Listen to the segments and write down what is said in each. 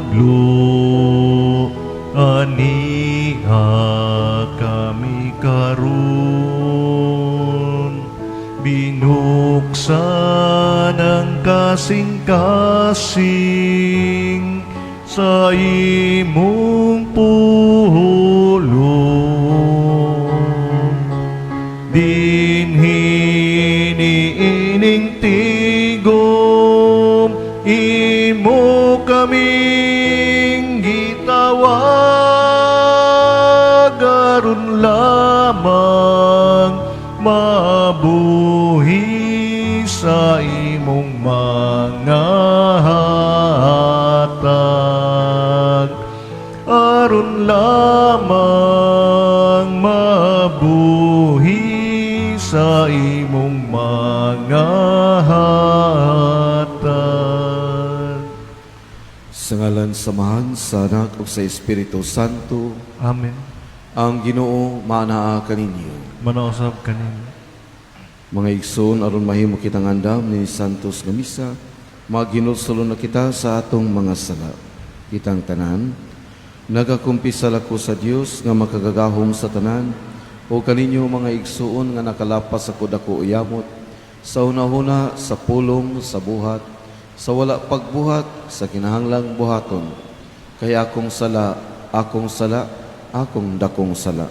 paglo aniha kami karon binuksan ang kasing-kasing sa imong pulong dinhi niining tigom imo kaming gitawag aron lamang mabuhi sa imong mga hatag aron lamang mabuhi sa imong mga hatag. Sa ngalan samahan sa Anak ug sa Espiritu Santo. Amen. Ang Ginoo manaa kaninyo. Manausap kanin. Mga igsoon aron mahimo kitang andam ni Santos nga misa, maginulsulon na kita sa atong mga sala. Kitang tanan, nagakumpisal ako sa Dios nga makagagahom sa tanan, o kaninyo mga igsoon nga nakalapas ako dako uyamot, sa hunahuna, sa pulong, sa buhat, sa wala pagbuhat, sa kinahanglang buhaton. Kaya akong sala, akong dakong sala.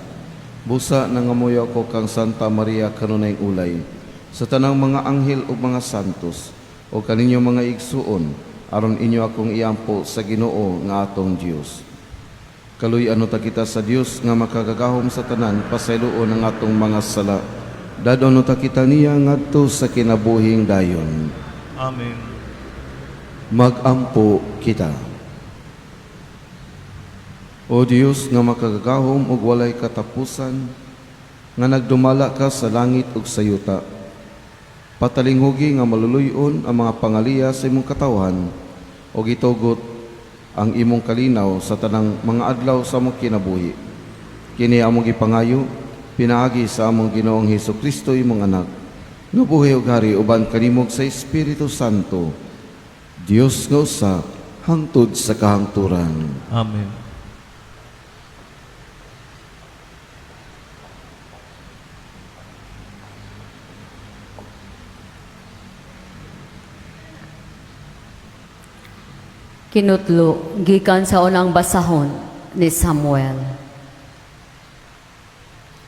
Busa nangamuyo ako kang Santa Maria kanunay ulay, sa tanang mga anghel o mga santos, o kaninyo mga igsuon, aron inyo akong iampo sa Ginoo nga atong Dios. Kaluy ano ta kita sa Dios nga makagagahom sa tanan pasayloon ang atong mga sala. Dadon ta kita niya ngadto sa kinabuhing dayon. Amen. Magampo kita. O Dios nga makagagahom ug walay katapusan, nga nagdumala ka sa langit ug sa yuta, patalinghugi nga maluluyon ang mga pangaliya sa imong katawhan, o gitugot ang imong kalinaw sa tanang mga adlaw sa among kinabuhi. Kini among gipangayo, pinaagi sa among Ginoong Hesukristo imong anak, nga buhi ug hari uban kanimog sa Espiritu Santo, Dios nga usa, hangtod sa kahangturan. Amen. Kinutlo, gikan sa unang basahon ni Samuel.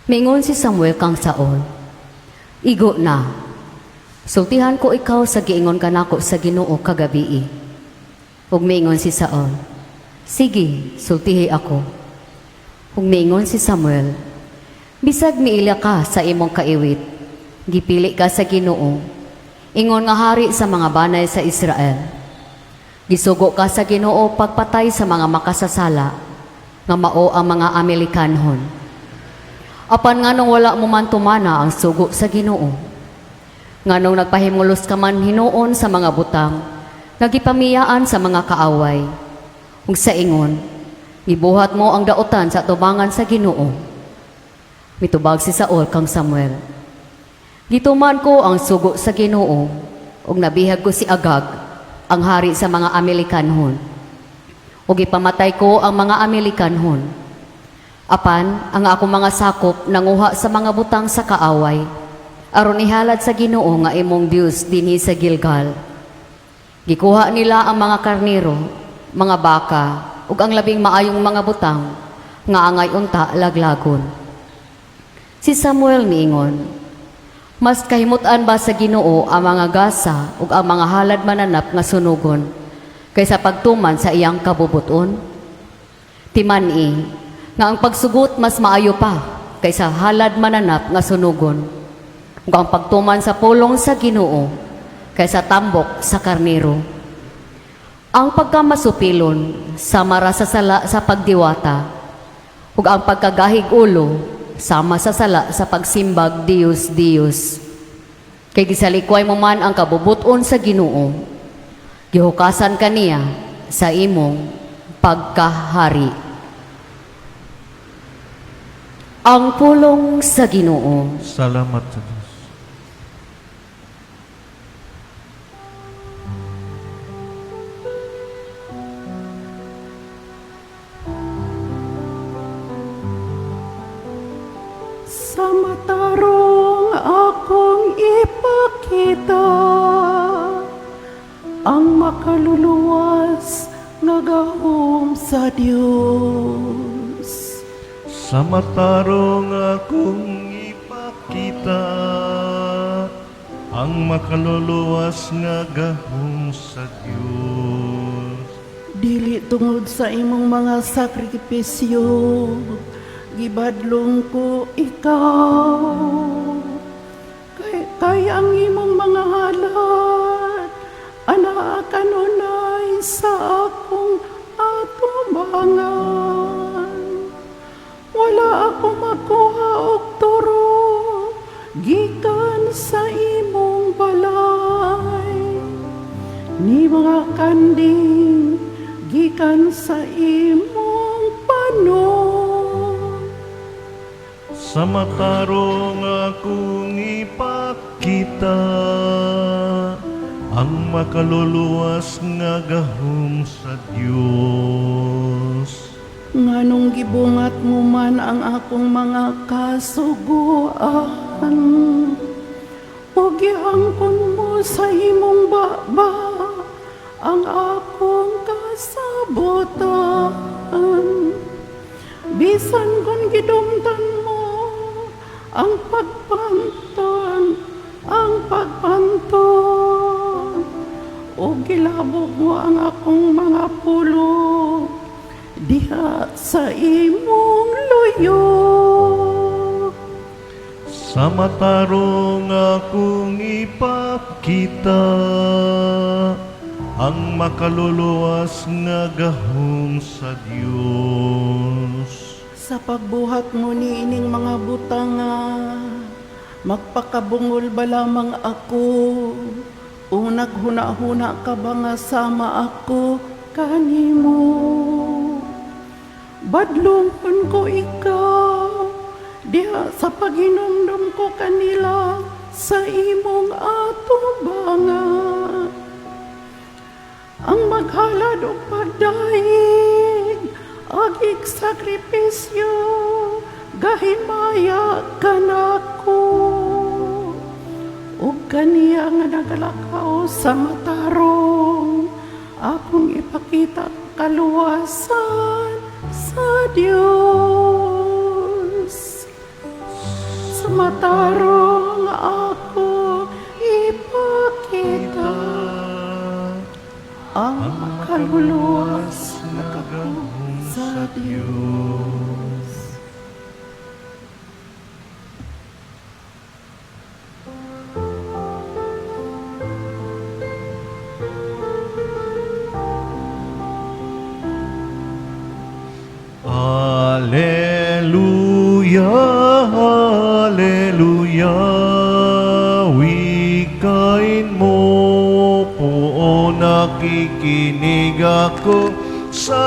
Mingon si Samuel kang Saul, igo na, sultihan ko ikaw sa giingon kanako sa Ginoo kagabii. Ug mingon si Saul, sige, sultihi ako. Ug mingon si Samuel, bisag miila ka sa imong kaiwit, gipili ka sa Ginoo, ingon nga hari sa mga banay sa Israel. Gisugo ka sa Ginoo pagpatay sa mga makasasala, nga mao ang mga Amerikanhon. Apan nganong wala mo man tumana ang sugo sa Ginoo, nganong nagpahimulos ka man hinuon sa mga butang, nagipamiyaan sa mga kaaway, ug sa ingon, gibuhat mo ang daotan sa tubangan sa Ginoo. Mitubag si Saul kang Samuel, gituman ko ang sugo sa Ginoo, ug nabihag ko si Agag, ang hari sa mga Amerikanhon, ug ipamatay ko ang mga Amerikanhon. Apan, ang akong mga sakop nanguha sa mga butang sa kaaway, aron ihalad sa Ginoo nga imong Dios dinhi sa Gilgal. Gikuha nila ang mga karnero, mga baka, ug ang labing maayong mga butang, nga angay unta laglagon. Si Samuel niingon, mas kahimutan ba sa Ginoo ang mga gasa ug ang mga halad mananap nga sunugon kaysa pagtuman sa iyang kabubuton? Timani nga ang pagsugot mas maayo pa kaysa halad mananap nga sunugon, ug ang pagtuman sa pulong sa Ginoo kaysa tambok sa karnero. Ang pagkamasupilon samara sa sala sa pagdiwata, ug ang pagkagahig ulo sama sa sala sa pagsimbag Dios. Kay gisalikway mo man ang kabubuton sa Ginoo, gihukasan kaniya sa imong pagkahari. Ang pulong sa Ginoo. Salamat sa Diyos. sa matarong akong ipakita ang makaluluwas nga gahom sa Dios. Sa matarong akong ipakita ang makaluluwas nga gahom sa Dios. Dili tungod sa imong mga sakripisyo, gibadlong ko ikaw. Kay ang imong mga halat, ana kanunay sa akong atubangan. Wala ako makuha og turo, gikan sa imong balay. Ni mga kanding, gikan sa imong panon. Sa matarong akong ipakita ang makaluluwas nga gahom sa Dios. Nganong gibungat mo man ang akong mga kasuguan, o gihangkon mo sa imong baba ang akong kasabutan. Bisan kon gidumtan mo ang pagpanton, o gilabog mo ang akong mga pulo diha sa imong luyo. Sa matarong akong ipakita ang makaluluwas nga gahom sa Dios. Sa pagbuhat mo ni ining mga butanga, magpakabungol ba lamang ako, o naghuna-huna ka ba nga sama ako kanimo? Badlongkon ko ikaw, diha sa paghinumdum ko kanila sa imong atubangan. Ang maghalad o pagdaig, agig sakripisyo, gahimaya ka nako. O kaniya nga nagalakaw sa matarong, akong ipakita kaluwasan sa Dios. Sa matarong ako ipakita ang kaluluwas na gahom sa Dios. Hallelujah, hallelujah, wikain mo po, nakikinig ako sa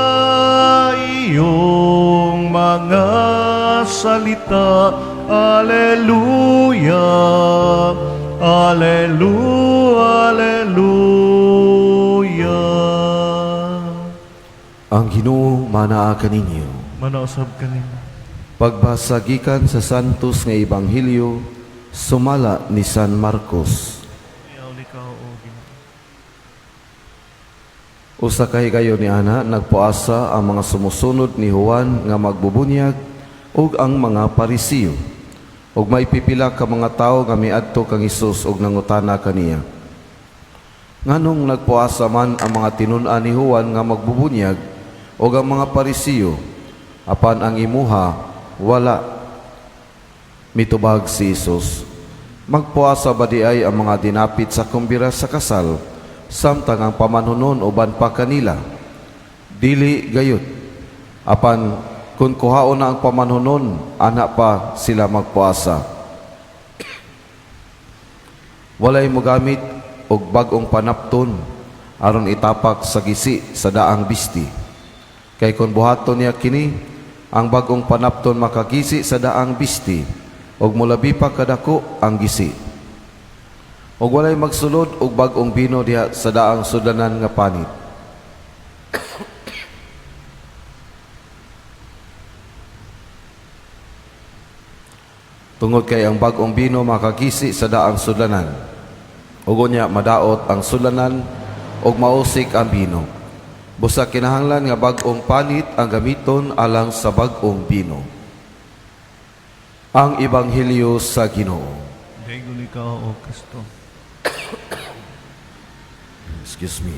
iyong mga salita. Hallelujah, hallelujah, hallelujah. Ang Ginoo manaa kaninyo. Manausab kanina. Pagbasa gikan sa Santos nga Ebanghelyo sumala ni San Marcos. Iyaw likaw o Ginoo. Usa ka higayon ni ana nagpuasa ang mga sumusunod ni Juan nga magbubunyag ug ang mga Parisiyo. Ug may pipila ka mga tawo nga miadto kang Hesus ug nangutana kaniya. Nganong nagpuasa man ang mga tinun-an ni Juan nga magbubunyag ug ang mga Parisiyo, apan ang imuha wala? Mitubag si Hesus. Magpuasa ba di ay ang mga dinapit sa kumbira sa kasal, samtang ang pamanhunon uban pa kanila? Dili gayud. Apan kung kuhaon na ang pamanhunon, ana pa sila magpuasa. Walay mo gamit og bag-ong panapton aron itapak sa gisi sa daang bisti. Kay kung buhaton niya kini, ang bag-ong panapton makagisi sa daang bisti og mulabi pa kadako ang gisi. Og walay magsulod og bag-ong bino diha sa daang sudanan nga panit. Tungod kay ang bag-ong bino makakisi sa daang sudlanan. Ugo niya madaot ang sudlanan ug mausik ang bino. Busa kinahanglan nga bag-ong panit ang gamiton alang sa bag-ong bino. Ang Ebanghelyo sa Ginoo. Daigon ikaw, O Kristo. Excuse me.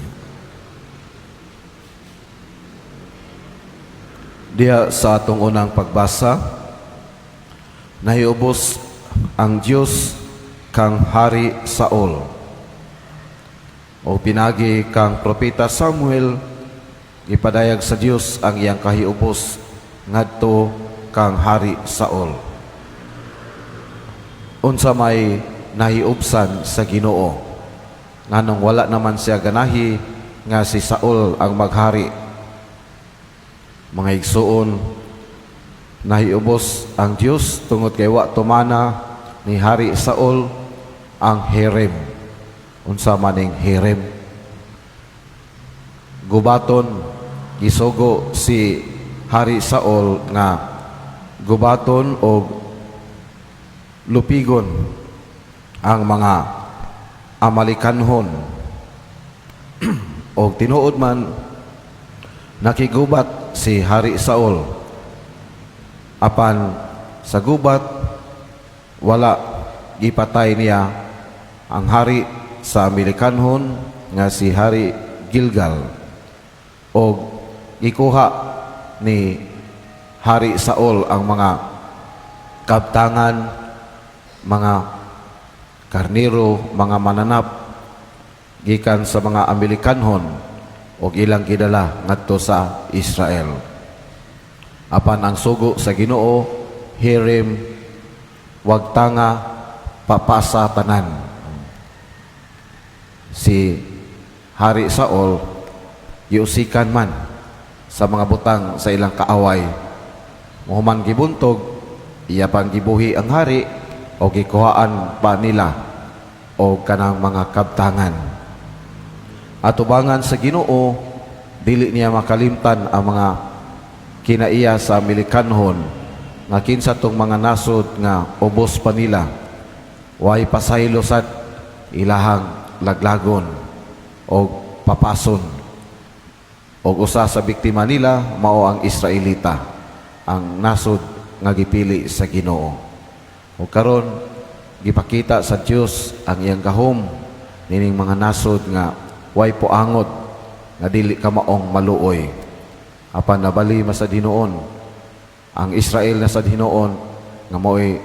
Diya sa atong unang pagbasa, nahiubos ang Dios kang Hari Saul. O pinagi kang propeta Samuel, ipadayag sa Dios ang iyang kahiubos ngadto kang Hari Saul. Unsa may nahiubsan sa Ginoo, nganong wala naman siya ganahi nga si Saul ang maghari. Mga igsuon, nahiubos ang Dios tungod kay wa tumana ni Hari Saul ang herem. Unsa maning herem? Gubaton gisugo si Hari Saul nga gubaton o lupigon ang mga Amalikanhon. O tinuod man nakigubat si Hari Saul, apan sa gubat wala gipatay niya ang hari sa Amalikanhon nga si Hari Gilgal, o gikuha ni Hari Saul ang mga kabtangan, mga karniro, mga mananap gikan sa mga Amalikanhon o ilang gidala ngadto sa Israel. Apan ang sugo sa Ginoo, hirim, wag tanga, papasa tanan. Si Hari Saul giusikan man sa mga butang sa ilang kaaway. Muhuman gibuntog, iya pang gibuhi ang hari o gikuhaan pa nila o kanang mga kabtangan. Atubangan sa Ginoo, dili niya makalimtan ang mga kinaiya sa Amalikanhon nga kinsa tong mga nasod nga ubos pa nila, way pasaylosan ilahang laglagon o papason. O usa sa biktima nila mao ang Israelita, ang nasod nga gipili sa Ginoo. O karon gipakita sa Dios ang iyang gahom nining mga nasod nga way puangot nga dili ka maong maluoy. Apan nabali sa Dinoon ang Israel na sa Dinoon nga mo'y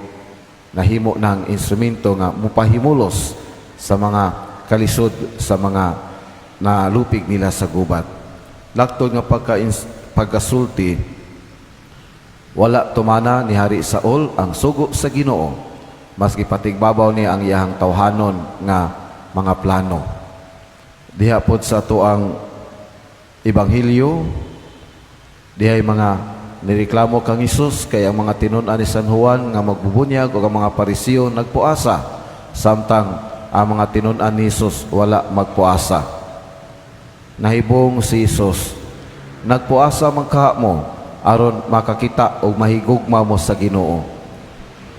nahimo ng instrumento nga mupahimulos sa mga kalisod sa mga nalupig nila sa gubat. Laktod nga pagkasulti, wala tumana ni Hari Saul ang sugo sa Ginoo, maski patigbabaw niya ang iyahang tawhanon nga mga plano. Diha pod sa tuang Ebanghelyo, dihay mga nireklamo kang Hesus kay ang mga tinun-an ni San Juan nga magbubunyag o ang mga Parisiyo nagpuasa, samtang ang mga tinun-an ni Hesus wala magpuasa. Nahibong si Hesus, nagpuasa man kaha mo aron makakita og mahigugma mo sa Ginoo.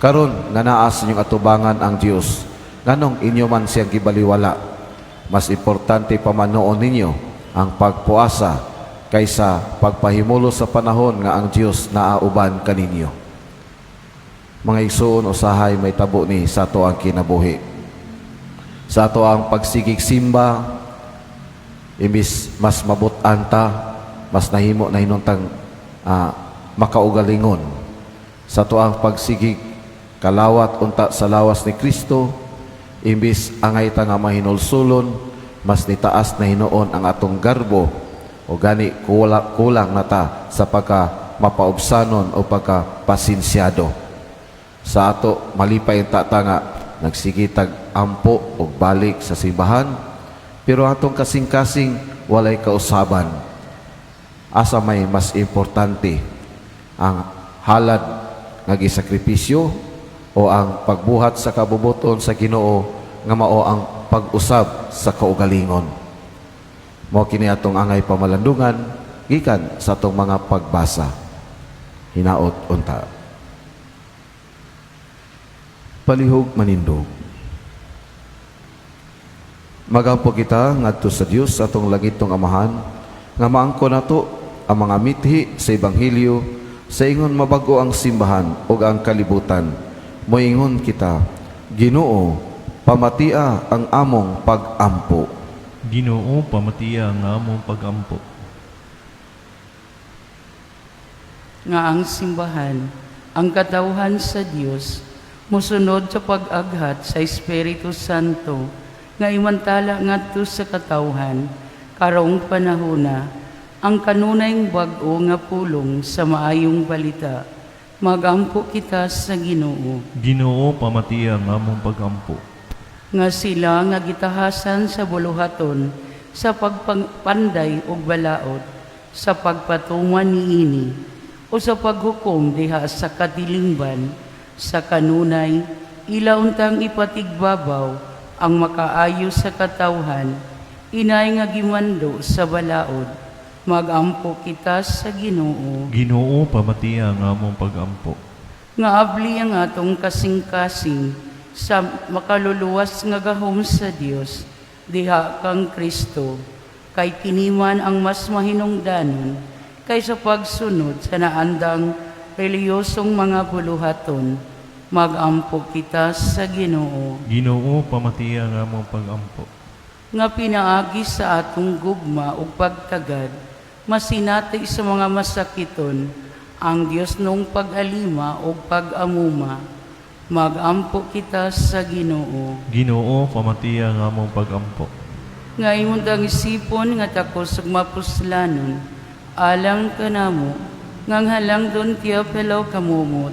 Karon nga naa sa inyong atubangan ang Dios, nganong inyo man siyang gibaliwala? Mas importante pa man noon ninyo ang pagpuasa kaysa pagpahimulo sa panahon nga ang Dios naauban kaninyo. Mga igsoon, usahay may tabo ni sa ato ang kinabuhi. Sa ato ang pagsigig simba, imbis mas mabutan ta, mas nahimo na hinuntang makaugalingon. Sa ato ang pagsigig kalawat unta sa lawas ni Kristo, imbis angay ta nga mahinulsulon, mas nitaas na hinoon ang atong garbo o gani kulang na ta sa pagka mapaubsanon o pagka pasinsyado. Sa ato malipay ang tatanga, nagsigitag ampo o balik sa simbahan, pero atong kasing-kasing walay kausaban. Asa may mas importante, ang halad nga gisakripisyo o ang pagbuhat sa kabubuton sa Ginoo nga mao ang pag-usab sa kaugalingon. Mao kini atong angay pamalandungan gikan sa atong mga pagbasa. Hinaot unta. Palihog manindog. Magampo kita ngadto sa Dios atong langitong Amahan nga maangko nato ang mga mithi sa Ebanghelyo sa ingon mabago ang simbahan ug ang kalibutan. Moingon kita, Ginoo, pamatia ang among pag-ampo. Ginoo, pamatiya ang among pag-ampo. Nga ang simbahan, ang katawhan sa Dios, musunod sa pag-aghat sa Espiritu Santo, nga imantala ngadto sa katawhan, karong panahona, ang kanunayng bag-o nga pulong sa maayong balita. Magampo kita sa Ginoo. Ginoo, pamatiya ang among pag-ampo. Nga sila nga gitahasan sa buluhaton, sa pagpanday ug balaod, sa pagpatungan niini, o sa paghukom diha sa katilingban, sa kanunay, ilauntang ipatigbabaw, ang makaayo sa katawhan, inay nga gimando sa balaod, magampo kita sa Ginoo. Ginoo, pamatiya ang among pag-ampo. Nga abli ang atong kasing-kasing, sa makaluluwas nga gahom sa Dios, diha kang Kristo, kay kiniman ang mas mahinungdanon, kaysa pagsunod sa naandang reliyosong mga buluhaton, magampo kita sa Ginoo. Ginoo, pamatiya ang among pag-ampo. Nga pinaagi sa atong gugma ug pagtagad, masinati sa mga masakiton, ang Dios nung pag-alima ug pag-amuma, magampo kita sa Ginoo. Ginoo, pamatiya ang among pag-ampo. Nga imong isipon nga takos ug mapuslanon, alang kanamo, ngang halang don Teopelo kamumot,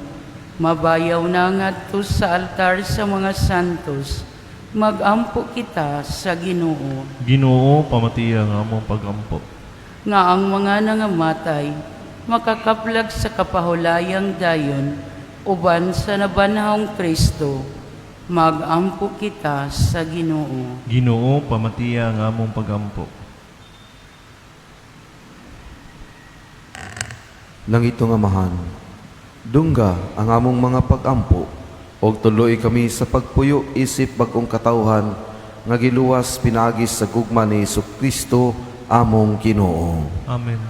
mabayaw na ngadto sa altar sa mga santos, magampo kita sa Ginoo. Ginoo, pamatiya ang among pag-ampo. Nga ang mga nangamatay, makakaplag sa kapahulayang dayon, uban sa nabanhawng Kristo, magampo kita sa Ginoo. Ginoo, pamatiya ang among pag-ampo. Langitong Amahan, dungga ang among mga pag-ampo, og tuloy kami sa pagpuyo isip bagong katawhan, nga giluwas pinaagis sa gugma ni Jesucristo among Ginoo. Amen.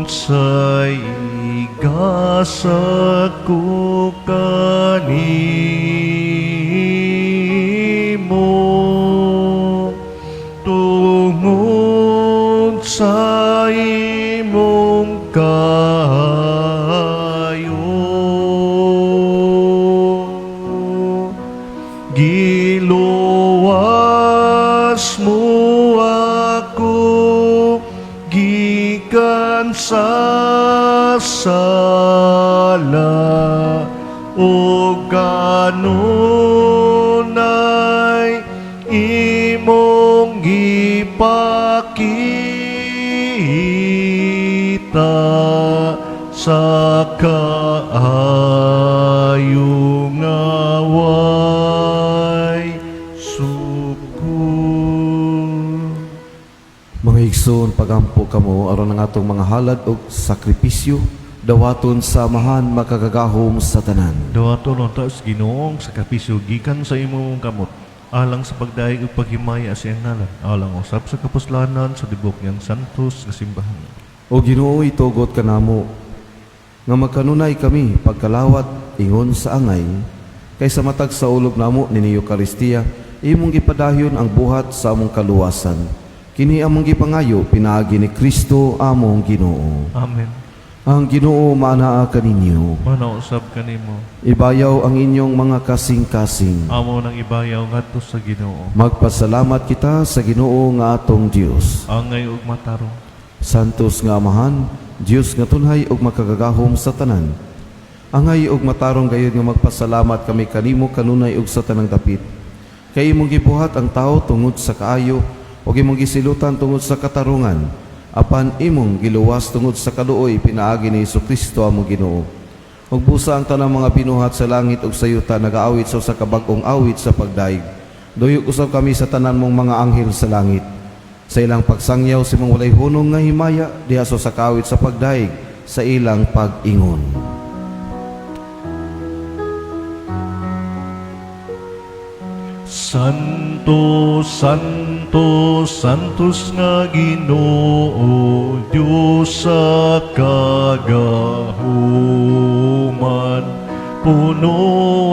Unsay igasa ko kanimo tungod sa imong kayo giluwas mo ako gikan sa sala o kanunay imong gipakita sa kaayo nga way sukul. Mga igsoon, pagampo kamo aron ang atong mga halad ug sakripisyo, dawaton sa amahan makagagahom sa tanan. Dawaton ang taas Ginoong sa kapisyo gikan sa imong kamot, alang sa pagdaig ug paghimaya sa iyang ngalan, alang usab sa kapuslanan sa dibok niyang santos nga simbahan. O Ginoo, itugot kanamo nga magkanunay kami pagkalawat ingon sa angay, kaysa matag sa ulob namo ni Eucharistia, imong gipadahyon ang buhat sa among kaluwasan. Kini among gipangayo pinaagi ni Kristo among Ginoo. Amen. Ang Ginoo maanaa kaninyo. Manausab kanimo. Ibayaw ang inyong mga kasing-kasing. Amo nang ibayaw ngadto sa Ginoo. Magpasalamat kita sa Ginoo nga atong Dios. Angay ug matarong. Santos nga Amahan, Dios nga tunhay ug makagagahom sa tanan. Angay ug matarong gayud nga magpasalamat kami kanimo kanunay ug sa tanang dapit. Kay imong gibuhat ang tao tungod sa kaayo ug imong gisilutan tungod sa katarungan. Apan imong giluwas tungod sa kaluoy pinaagi ni Jesucristo among Ginoo. ug busa ang tanang mga binuhat sa langit ug sa yuta nagaawit sa kabag-ong awit sa pagdaig. Duyok usab kami sa tanan mong mga anghel sa langit. Sa ilang pagsangyaw si mong walay hunong nga himaya diha sa kawit sa pagdaig sa ilang pag-ingon. Santo, Santo, Santos nga Ginoo, Diyos sa kagahuman. Puno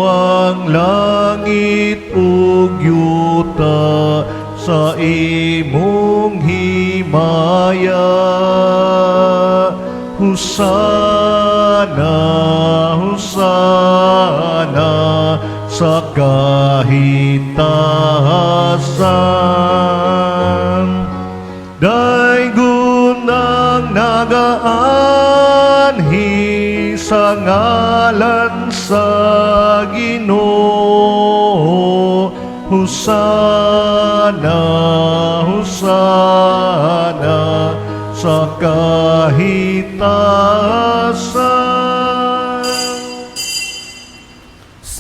ang langit ug yuta sa imong himaya. Husana, Husana sa kahitasan. Daygon ang nagaanhi sa ngalan sa Ginoo. Husana, Husana sa kahitasan.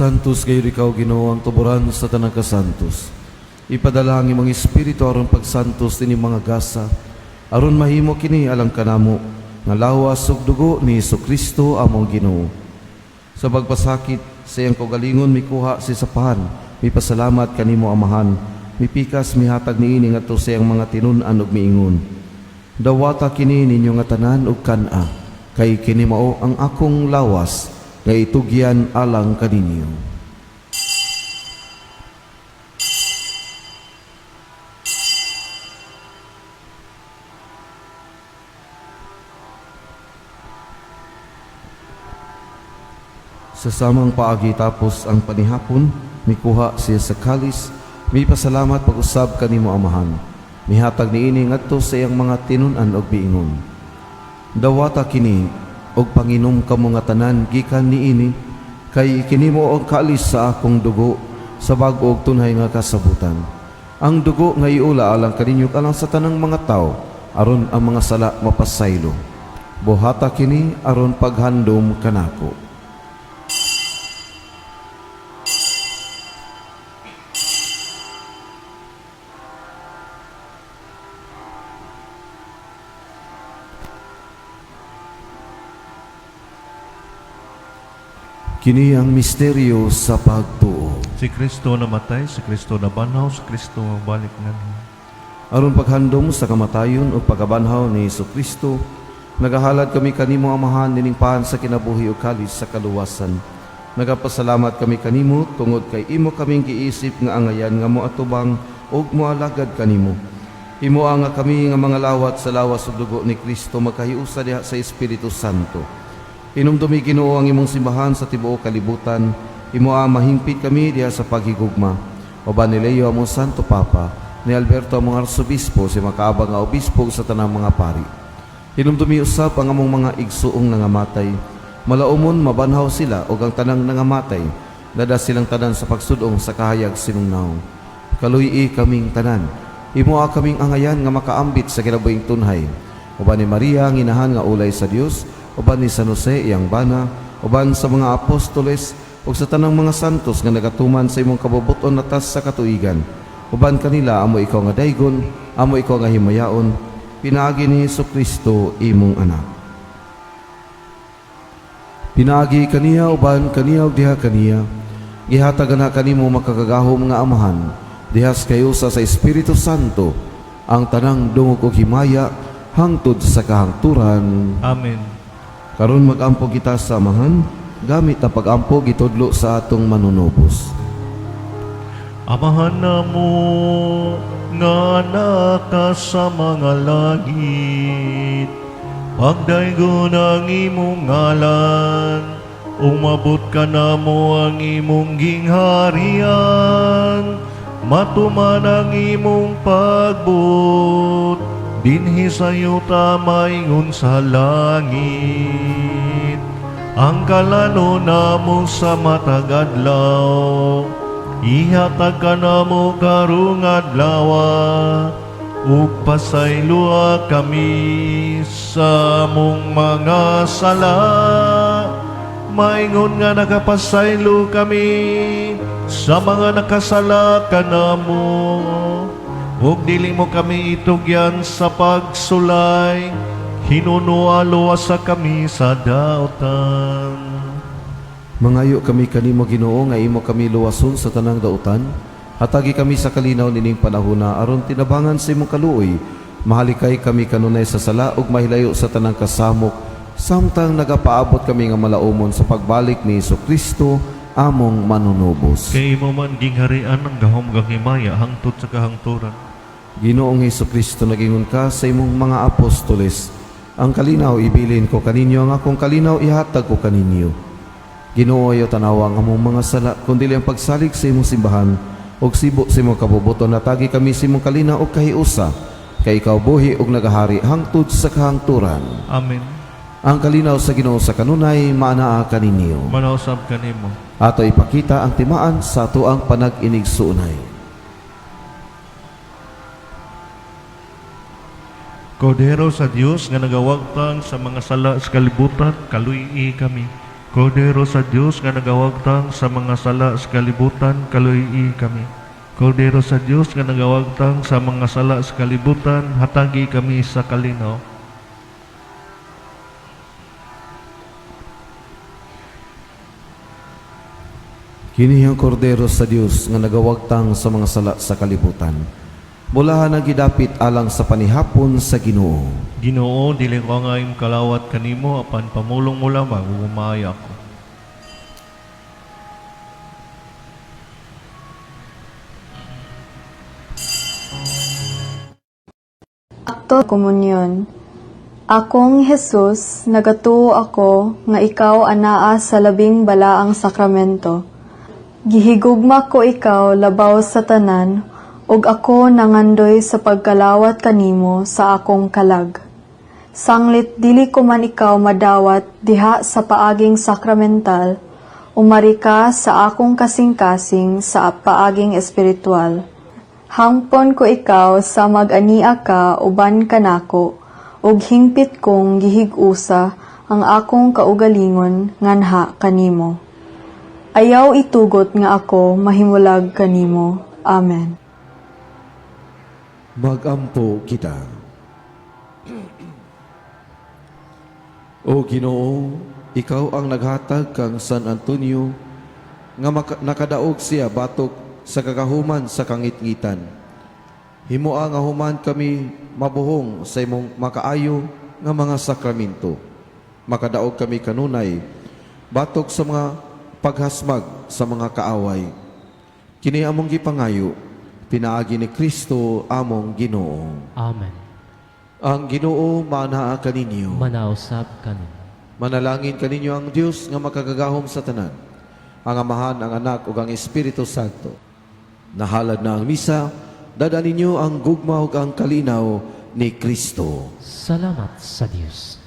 Santos kayo ikaw Ginoo ang tuburan sa tanang kasantos. Ipadala ang imong espiritu aron pagsantos ni mga gasa, aron mahimo kini alang kanamo nga lawas ug dugo ni Jesucristo among Ginoo. Sa pagpasakit sa iyang kaugalingon mikuha si sapahan, mipasalamat kanimo amahan, mipikas mihatag niini ngadto sa iyang mga tinun-an ug miingon. Dawata kini ninyo nga tanan ug kan-a, kay kini mao ang akong lawas nga itugyan alang kaninyo. Sa samang paagi tapos ang panihapon, mikuha siya sa kalis, may pasalamat pag-usab kanimo amahan. Mihatag niini ngadto sa iyang mga tinun-an og biingon. Dawata kini og panginom kamo nga tanan gikan niini, kay kinimo og kalis sa akong dugo sa bag-o og tunhay nga kasabutan. Ang dugo nga iula alang kaninyo alang sa tanang mga tao, aron ang mga sala mapasaylo. Buhata kini aron paghandom kanako. Kini ang misteryo sa pagtuo. Si Kristo namatay, si Kristo nabanhaw, si Kristo magbalik na niya. Aron paghandom sa kamatayon o pagkabanhaw ni Jesucristo, nagahalad kami kanimo amahan nining pahan sa kinabuhi o kalis sa kaluwasan. Nagapasalamat kami kanimo tungod kay imo kaming giisip nga angayan nga moatubang ug moalagad kanimo. Imo nga kami nga mga lawat sa lawas ug dugo ni Kristo magkahiusa diha sa Espiritu Santo. Inumdumi Ginoo ang imong simbahan sa tibuok kalibutan. Imo mahingpit kami diha sa paghigugma. Uban ni Leo among Santo Papa, ni Alberto among Arsobispo, si makaabang nga obispo sa tanang mga pari. Inumdumi usab ang among mga igsuong nangamatay. Malaumon mabanhaw sila og ang tanang nangamatay. Dada silang tanan sa pagsudong sa kahayag sinungnaw. Kaluy-i kaming tanan. Imo kaming angayan nga makaambit sa kinabuhing tunhay. Uban ni Maria ang inahan nga ulay sa Dios, uban ni San Jose iyang bana, uban sa mga apostoles ug sa tanang mga santos nga nagatuman sa imong kabubuton na tas sa katuigan. Uban kanila amo ikaw nga daygon, amo ikaw nga himayaon, pinaagi ni Jesucristo imong anak. Pinaagi kaniya uban kaniya ug diha kaniya, gihatag na kanimo makagagahom nga amahan, dihas kayo sa Espiritu Santo, ang tanang dungog ug himaya hangtod sa kahangturan. Amen. Karon mag-ampo kita sa amahan, gamit na pag-ampo gitudlo sa atong manunubos. Amahan na mo nga naka sa mga langit, pagdaygon ang imong ngalan, umabot ka na mo ang imong gingharian, matuman ang imong pagbut, dinhi sa yuta maingon sa langit. Ang kalano namo sa matag adlaw, ihatag ka namo karong adlaw, ug pasaylua kami sa mong mga sala, maingon nga nakapasaylo kami sa mga nakasala kanamo. Ug dili mo kami itugyan sa pagsulay, hinunualo sa kami sa daotan. Mangayo kami kanimo Ginoo nga imo kami luwason sa tanang dautan. Hatagi kami sa kalinaw nining panahona aron tinabangan sa imong kaluoy. Mahalikay kami kanunay sa sala ug mahilayo sa tanang kasamok. Samtang nagapaabot kami nga malaumon sa pagbalik ni Jesucristo among manunubos. Kay imo man gingharian ang gahom himaya hangtod sa kahangturan. Ginoong Jesucristo, nagingon ka sa imong mga apostoles. Ang kalinaw ibilin ko kaninyo, ang akong kalinaw ihatag ko kaninyo. Ginoo, ayo tanawa ang among mga sala, kundi ang pagsalig sa imong simbahan, og sibo sa imong kabubuton, natagi kami sa imong kalinaw og kahiusa, kay ikaw buhi og nagahari hangtod sa kahangturan. Amen. Ang kalinaw sa Ginoo sa kanunay maanaa kaninyo. Manausab kanimo. Ato ipakita ang timaan sa ato ang panag-inigsuunay. Kordero sa Dios nga nagawagtang sa mga sala sa kalibutan, kaluy-i kami. Kordero sa Dios nga nagawagtang sa mga sala sa kalibutan, kaluy-i kami. Kordero sa Dios nga nagawagtang sa mga sala sa kalibutan, hatagi kami sa kalinaw. Kini ang kordero sa Dios nga nagawagtang sa mga sala sa kalibutan. Mula nagidapit alang sa panihapon sa Ginoo. Ginoo, dili ko nga imong kalawat kanimo, apan pamulong mo lamang, umaya ako. Akto komunyon. Akong Jesus, nagatuo ako nga ikaw anaa sa labing balaang sakramento. Gihigugma ko ikaw labaw sa tanan, ug ako nangandoy sa pagkalawat kanimo sa akong kalag. Sanglit dili ko man ikaw madawat diha sa paaging sakramental, umari ka sa akong kasing-kasing sa paaging espiritual. Hangpon ko ikaw sa mag-ania ka uban kanako, ug hingpit kong gihig-usa ang akong kaugalingon nganha kanimo. Ayaw itugot nga ako mahimulag kanimo. Amen. Magampo kita. O Ginoo, ikaw ang naghatag kang San Antonio nga nakadaog siya batok sa kagahuman sa kangitngitan. Himoa nga human kami mabuhong sa imong makaayo nga mga sakramento. Makadaog kami kanunay batok sa mga paghasmag sa mga kaaway. Kini among gipangayo, pinaagi ni Kristo among Ginoo. Amen. Ang Ginoo manaa kaninyo. Manausap kanin. Manalangin kaninyo ang Dios nga makagagahom sa tanan, ang Amahan, ang Anak ug ang Espiritu Santo. Nahalad na ang misa, dada ninyo ang gugma ug ang kalinaw ni Kristo. Salamat sa Diyos.